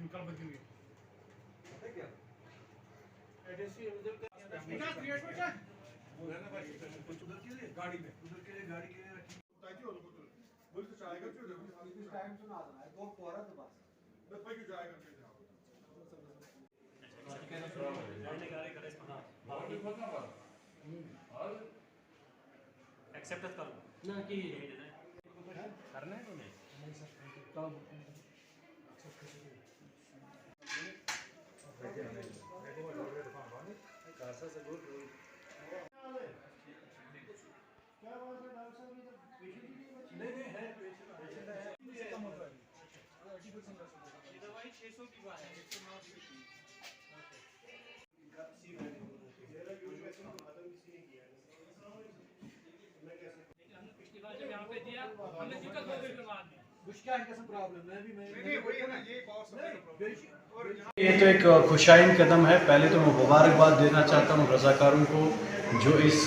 निकाल बदलेंगे क्या एडरेसी उधर निकाल क्रिएट हो जाए बोला ना भाई कुछ उधर के लिए गाड़ी में रखी ताकि वो लोग बोल तो जाएगा क्यों इस टाइम सुना देना है वो पूरा तो बस भाई क्यों जाएगा एक्सेप्ट कर ना कि करना है तुम्हें नहीं सर तब एक्सेप्ट कैसे से गुड क्या बात है डॉक्टर साहब ये तो पेशेंट ही नहीं है पेशेंट है कम होता है 80% ये दवाई 600 की बात है 109 की इनका सी वैल्यू मेरा यूज वैसे आदम किसी ने किया मैं कैसे लेकिन हमने पिछली बार जब यहां पे दिया हमने दिक्कत हो गई बाद में मुश्किल है कैसा प्रॉब्लम मैं भी नहीं वही है ना ये बहुत समय प्रॉब्लम ये तो एक खुशाइन कदम है। पहले तो मैं मुबारकबाद देना चाहता हूँ रज़ाकारों को जो इस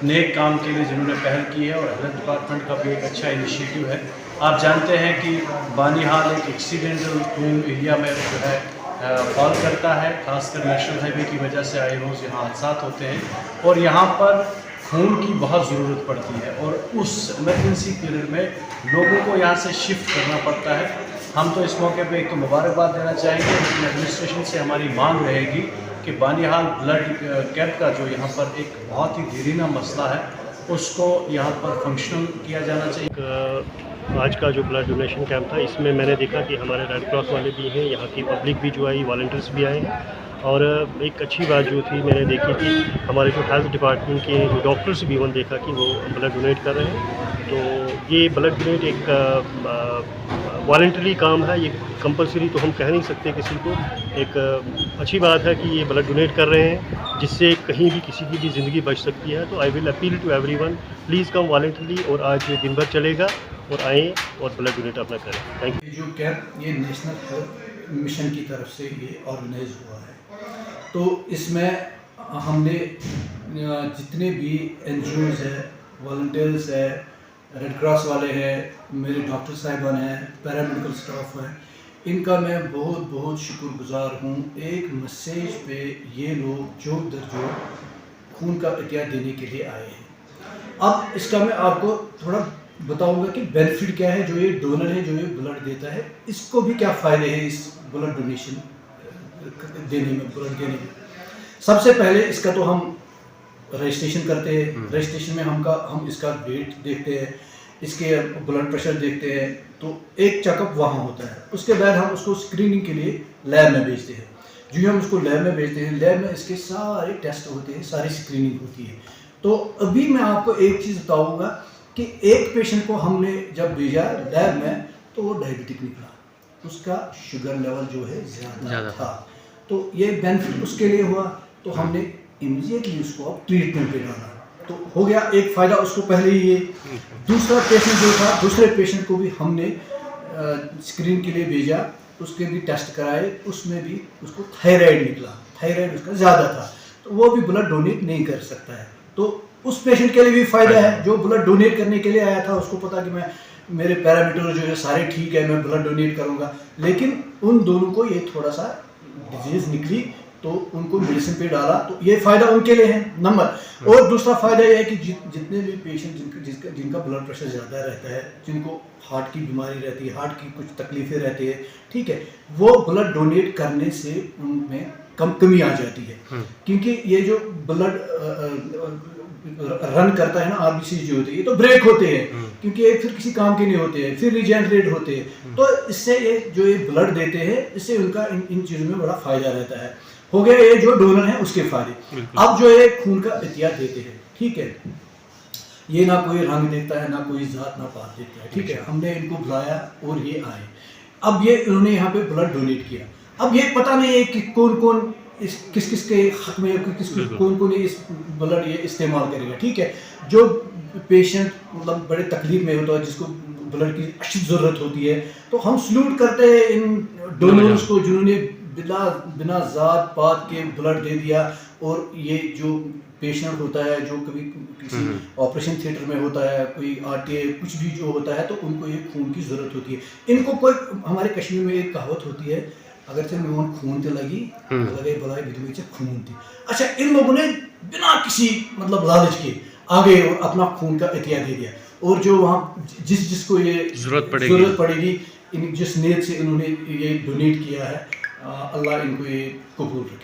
नेक काम के लिए जिन्होंने पहल की है, और हेल्थ डिपार्टमेंट का भी एक अच्छा इनिशिएटिव है। आप जानते हैं कि बानीहाल एक एक्सीडेंटल प्रोन एरिया में जो है फॉल करता है, खासकर नेशनल हाईवे की वजह से आए रोज़ यहाँ हादसा होते हैं और यहाँ पर खून की बहुत ज़रूरत पड़ती है और उस इमरजेंसी पीरियड में लोगों को यहाँ से शिफ्ट करना पड़ता है। हम तो इस मौके पे एक तो मुबारकबाद देना चाहेंगे, लेकिन एडमिनिस्ट्रेशन से हमारी मांग रहेगी कि बानीहाल ब्लड कैंप का जो यहाँ पर एक बहुत ही देरीना मसला है उसको यहाँ पर फंक्शनल किया जाना चाहिए। आज का जो ब्लड डोनेशन कैंप था इसमें मैंने देखा कि हमारे रेड क्रॉस वाले भी हैं, यहाँ की पब्लिक भी जो आई, वॉलंटियर्स भी आए हैं। और एक अच्छी बात जो थी मैंने देखी कि हमारे जो हेल्थ डिपार्टमेंट के जो डॉक्टर्स भी उन्होंने देखा कि वो ब्लड डोनेट कर रहे हैं। तो ये ब्लड डोनेट एक वॉलंटरी काम है, ये कंपलसरी तो हम कह नहीं सकते किसी को। एक अच्छी बात है कि ये ब्लड डोनेट कर रहे हैं जिससे कहीं भी किसी की भी ज़िंदगी बच सकती है। तो I will appeal to everyone, please come voluntarily, और आज दिन भर चलेगा और आएँ और ब्लड डोनेट अपना करें। Thank you. जो कैंप ये नेशनल हेल्थ मिशन की तरफ से ये ऑर्गेनाइज हुआ है, तो इसमें हमने जितने भी NGOs है, वॉलंटियर्स है, रेड क्रॉस वाले हैं, मेरे डॉक्टर साहिबान हैं, पैरामेडिकल स्टाफ है, इनका मैं बहुत बहुत शुक्रगुजार हूँ। एक मैसेज पे ये लोग जो दर जो खून का अतिया देने के लिए आए हैं। अब इसका मैं आपको थोड़ा बताऊंगा कि बेनिफिट क्या है, जो ये डोनर है, जो ये ब्लड देता है, इसको भी क्या फ़ायदे हैं इस ब्लड डोनेशन देने में, ब्लड देने में। सबसे पहले इसका तो हम रजिस्ट्रेशन करते हैं। रजिस्ट्रेशन में हम इसका वेट देखते हैं, इसके ब्लड प्रेशर देखते हैं, तो एक चेकअप वहाँ होता है। उसके बाद हम उसको स्क्रीनिंग के लिए लैब में भेजते हैं। जो हम उसको लैब में भेजते हैं, लैब में इसके सारे टेस्ट होते हैं, सारी स्क्रीनिंग होती है। तो अभी मैं आपको एक चीज़ बताऊँगा कि एक पेशेंट को हमने जब भेजा लैब में तो वो डायबिटिक निकला, उसका शुगर लेवल जो है ज़्यादा था। तो ये बेनिफिट उसके लिए हुआ, तो हमने इमीडिएटली उसको अब ट्रीटमेंट पे डाला, तो हो गया एक फ़ायदा उसको पहले ही। ये दूसरा पेशेंट जो था, दूसरे पेशेंट को भी हमने स्क्रीन के लिए भेजा, उसके भी टेस्ट कराए, उसमें भी उसको थायराइड निकला, थायराइड उसका ज़्यादा था, तो वो भी ब्लड डोनेट नहीं कर सकता है। तो उस पेशेंट के लिए भी फ़ायदा है, जो ब्लड डोनेट करने के लिए आया था, उसको पता कि मैं मेरे पैरामीटर जो है सारे ठीक है, मैं ब्लड डोनेट करूँगा। लेकिन उन दोनों को ये थोड़ा सा डिजीज़ निकली तो उनको मेडिसिन पे डाला, तो ये फ़ायदा उनके लिए है नंबर। और दूसरा फ़ायदा ये है कि जितने भी पेशेंट जिनका ब्लड प्रेशर ज़्यादा रहता है, जिनको हार्ट की बीमारी रहती है, हार्ट की कुछ तकलीफ़ें रहती है, ठीक है, वो ब्लड डोनेट करने से उनमें कमी आ जाती है। क्योंकि ये जो ब्लड रन करता है ना, RBC जो होती है, ये तो ब्रेक होते हैं, क्योंकि ये फिर किसी काम के नहीं होते हैं, फिर रिजेनरेट होते हैं। तो इससे ये जो ये ब्लड देते हैं, इससे उनका इन चीज़ों में बड़ा फ़ायदा रहता है। हो गया ये जो डोनर है उसके फायदे। अब जो ये खून का अतिया देते हैं, ठीक है, ये ना कोई रंग देखता है, ना कोई जात, ना पात देखता है, ठीक है। हमने इनको बुलाया और ये आए, अब ये इन्होंने यहाँ पे ब्लड डोनेट किया। अब ये पता नहीं है कि कौन कौन किस किस के हक में, कौन कौन इस ब्लड ये इस्तेमाल करेगा, ठीक है। जो पेशेंट मतलब बड़े तकलीफ में होता है, जिसको ब्लड की अच्छी ज़रूरत होती है, तो हम सल्यूट करते हैं इन डोनर्स को जिन्होंने बिना जात पात के ब्लड दे दिया। और ये जो पेशेंट होता है, जो कभी किसी ऑपरेशन थिएटर में होता है, कोई RTA कुछ भी जो होता है, तो उनको ये खून की ज़रूरत होती है। इनको कोई, हमारे कश्मीर में एक कहावत होती है अगर से मैं खून ते लगी लगे बुलाई विधि में खून थी। अच्छा, इन लोगों ने बिना किसी मतलब लालच के आ गए और अपना खून का एहतिया दे दिया, और जो वहाँ जिसको ये जरूरत पड़ेगी इन जिस नीयत से इन्होंने ये डोनेट किया है, अल्लाह इनको ये कबूल रखे।